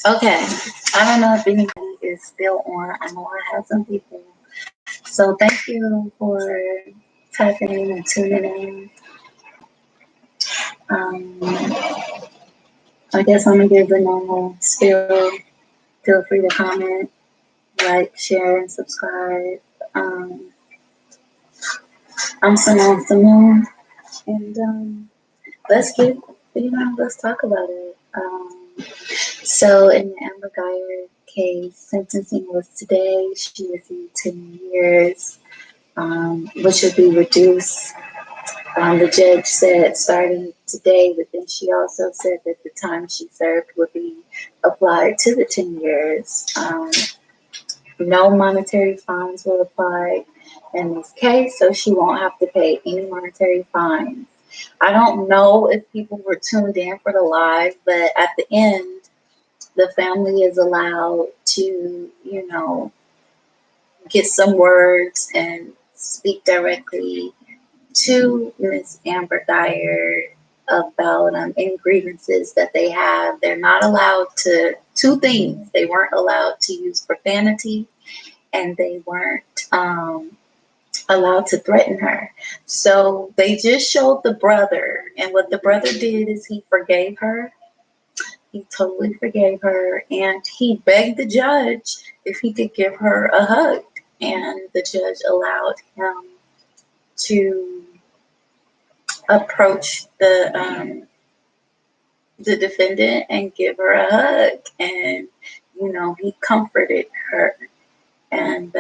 Okay. I don't know if anybody is still on. I know I have some people. So thank you for typing in and tuning in. I guess I'm gonna give the normal spiel. Feel free to comment, like, share, and subscribe. Um, I'm Simone, and let's talk about it. So in the Amber Guyger case, sentencing was today. She received 10 years, which would be reduced. The judge said starting today, but then she also said that the time she served would be applied to the 10 years. No monetary fines were applied in this case, so she won't have to pay any monetary fines. I don't know if people were tuned in for the live, but at the end, the family is allowed to, get some words and speak directly to Miss Amber Guyger about any grievances that they have. They're not allowed to, two things, they weren't allowed to use profanity and they weren't allowed to threaten her. So they just showed the brother, and what the brother did is he forgave her. He totally forgave her, and he begged the judge if he could give her a hug. And the judge allowed him to approach the defendant and give her a hug, and he comforted her, and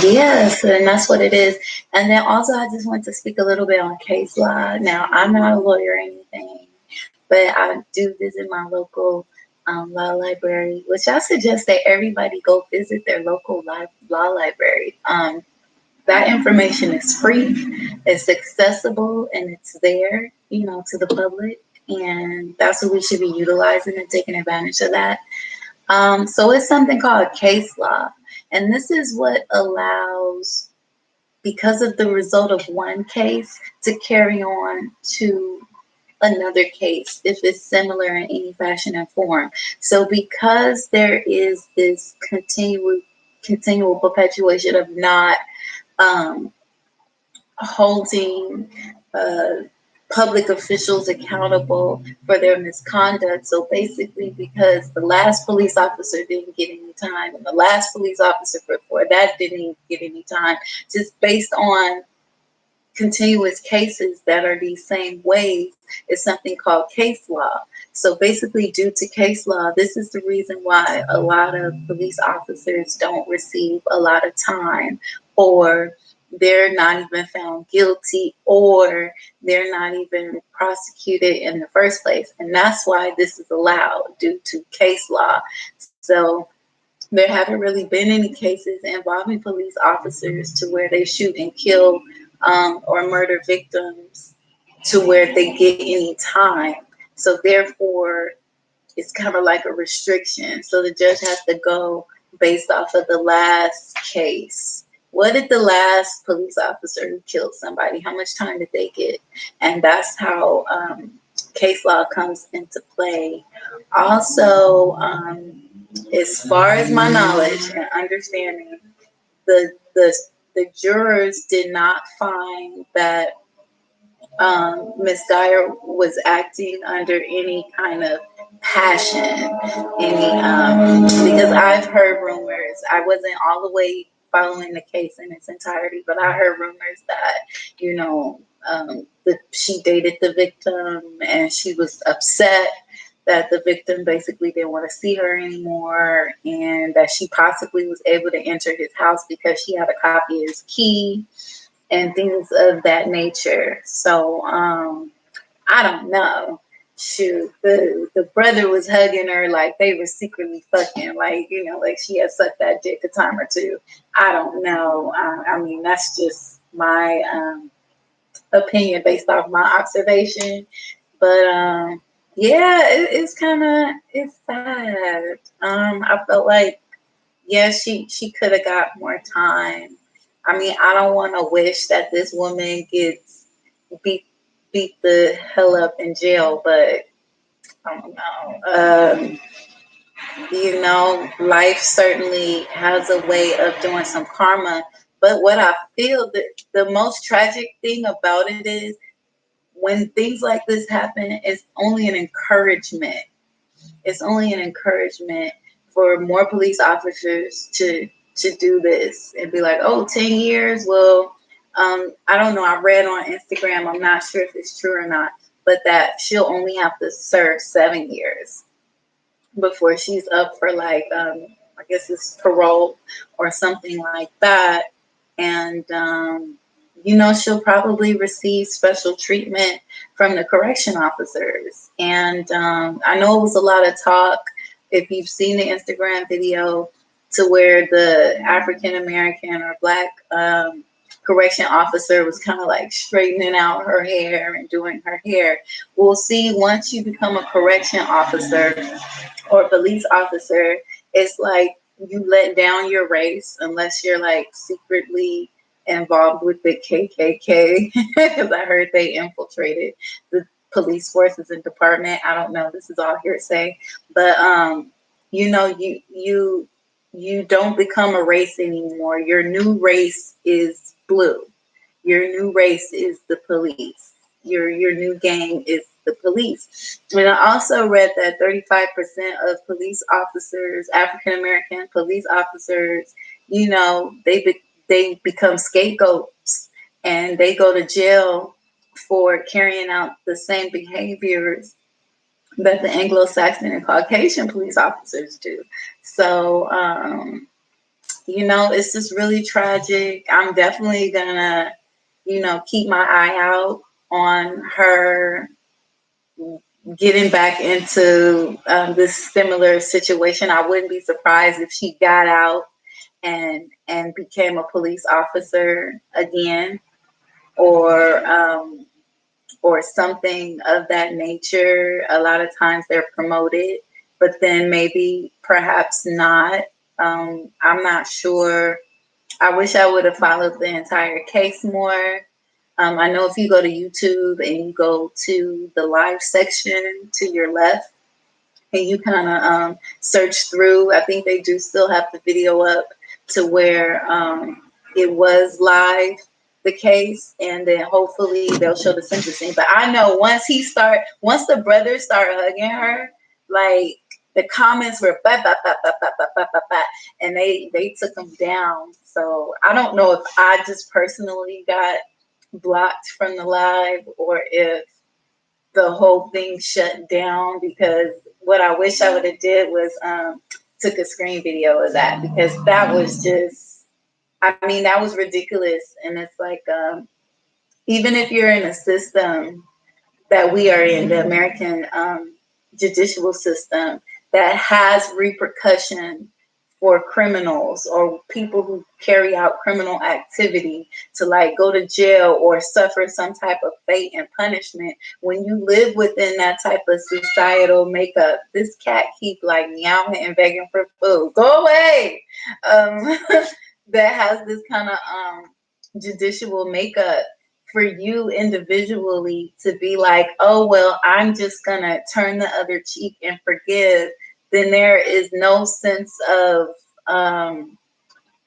yes, and that's what it is. And then also, I just want to speak a little bit on case law. Now, I'm not a lawyer or anything, but I do visit my local law library, which I suggest that everybody go visit their local law library. That information is free, it's accessible, and it's there, to the public. And that's what we should be utilizing and taking advantage of that. So it's something called case law. And this is what allows, because of the result of one case, to carry on to another case if it's similar in any fashion and form. So because there is this continual perpetuation of not um, holding public officials accountable for their misconduct. So basically, because the last police officer didn't get any time, and the last police officer before that didn't get any time, just based on continuous cases that are these same ways, is something called case law. So basically, due to case law, this is the reason why a lot of police officers don't receive a lot of time, or they're not even found guilty, or they're not even prosecuted in the first place. And that's why this is allowed, due to case law. So there haven't really been any cases involving police officers to where they shoot and kill or murder victims to where they get any time. So therefore, it's kind of like a restriction. So the judge has to go based off of the last case. What did the last police officer who killed somebody, how much time did they get? And that's how case law comes into play. Also, as far as my knowledge and understanding, the the the jurors did not find that Miss Geyer was acting under any kind of passion, because I've heard rumors. I wasn't all the way following the case in its entirety, but I heard rumors that she dated the victim and she was upset that the victim basically didn't want to see her anymore, and that she possibly was able to enter his house because she had a copy of his key and things of that nature. So I don't know. Shoot, the brother was hugging her like they were secretly fucking, like like she had sucked that dick a time or two. I don't know. I mean, that's just my opinion based off my observation. But yeah, it's sad. I felt like, yeah, she could have got more time. I mean, I don't want to wish that this woman gets beat beat the hell up in jail, but I don't know. you know, life certainly has a way of doing some karma. But what I feel that the most tragic thing about it is when things like this happen, it's only an encouragement. It's only an encouragement for more police officers to do this and be like, oh, 10 years. Well, I don't know. I read on Instagram. I'm not sure if it's true or not, but that she'll only have to serve 7 years before she's up for like I guess it's parole or something like that. And you know, she'll probably receive special treatment from the correction officers. And I know it was a lot of talk, if you've seen the Instagram video, to where the African American or Black correction officer was kind of like straightening out her hair and doing her hair. We'll see, once you become a correction officer or police officer, it's like you let down your race unless you're like secretly involved with the KKK, because I heard they infiltrated the police forces and department. I don't know. This is all hearsay, but you know, you don't become a race anymore. Your new race is blue. Your new race is the police. Your new gang is the police. And I also read that 35% of police officers, African American police officers, you know, they become scapegoats and they go to jail for carrying out the same behaviors that the Anglo-Saxon and Caucasian police officers do. So, you know, it's just really tragic. I'm definitely gonna, you know, keep my eye out on her getting back into this similar situation. I wouldn't be surprised if she got out and became a police officer again, or or something of that nature. A lot of times they're promoted, but then maybe perhaps not. I'm not sure. I wish I would have followed the entire case more. I know if you go to YouTube and you go to the live section to your left and you kind of search through, I think they do still have the video up to where it was live, the case, and then hopefully they'll show the sentencing. But I know once the brothers start hugging her, like the comments were bah, bah, bah, bah, bah, bah, bah, bah, bah, and they took them down. So I don't know if I just personally got blocked from the live or if the whole thing shut down, because what I wish I would have did was took a screen video of that, because that was just, I mean, that was ridiculous. And it's like, even if you're in a system that we are in, the American judicial system, that has repercussion for criminals or people who carry out criminal activity to like go to jail or suffer some type of fate and punishment. When you live within that type of societal makeup, this cat keep like meowing and begging for food. Go away. That has this kind of judicial makeup, for you individually to be like, oh, well, I'm just going to turn the other cheek and forgive, then there is no sense of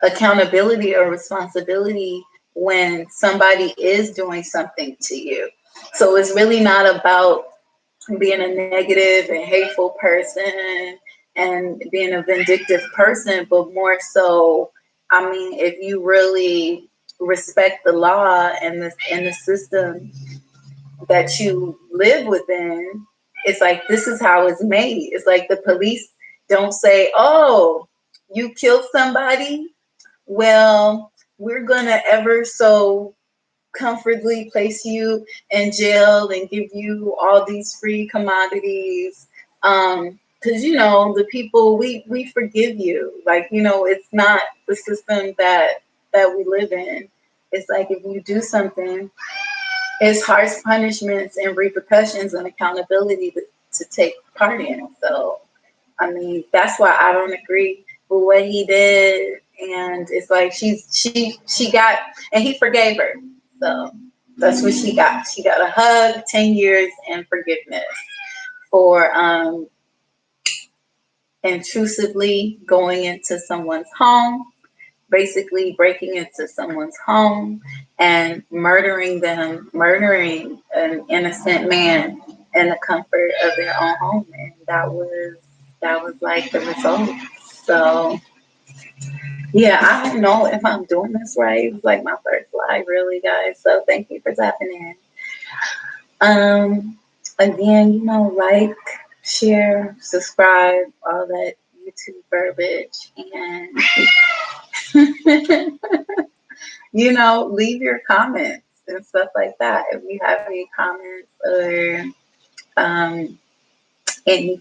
accountability or responsibility when somebody is doing something to you. So it's really not about being a negative and hateful person and being a vindictive person, but more so, I mean, if you really respect the law and the system that you live within, it's like, this is how it's made. It's like the police don't say, oh, you killed somebody, well, we're gonna ever so comfortably place you in jail and give you all these free commodities, because you know, the people, we forgive you. Like, you know, it's not the system that we live in. It's like, if you do something, it's harsh punishments and repercussions and accountability to take part in. So I mean, that's why I don't agree with what he did. And it's like she got, and he forgave her. So that's what she got. She got a hug, 10 years, and forgiveness for intrusively going into someone's home, basically breaking into someone's home and murdering them, murdering an innocent man in the comfort of their own home. And that was like the result. So yeah, I don't know if I'm doing this right. It was like my first live, really, guys. So thank you for tapping in. Again, like, share, subscribe, all that YouTube verbiage, and leave your comments and stuff like that. If you have any comments or any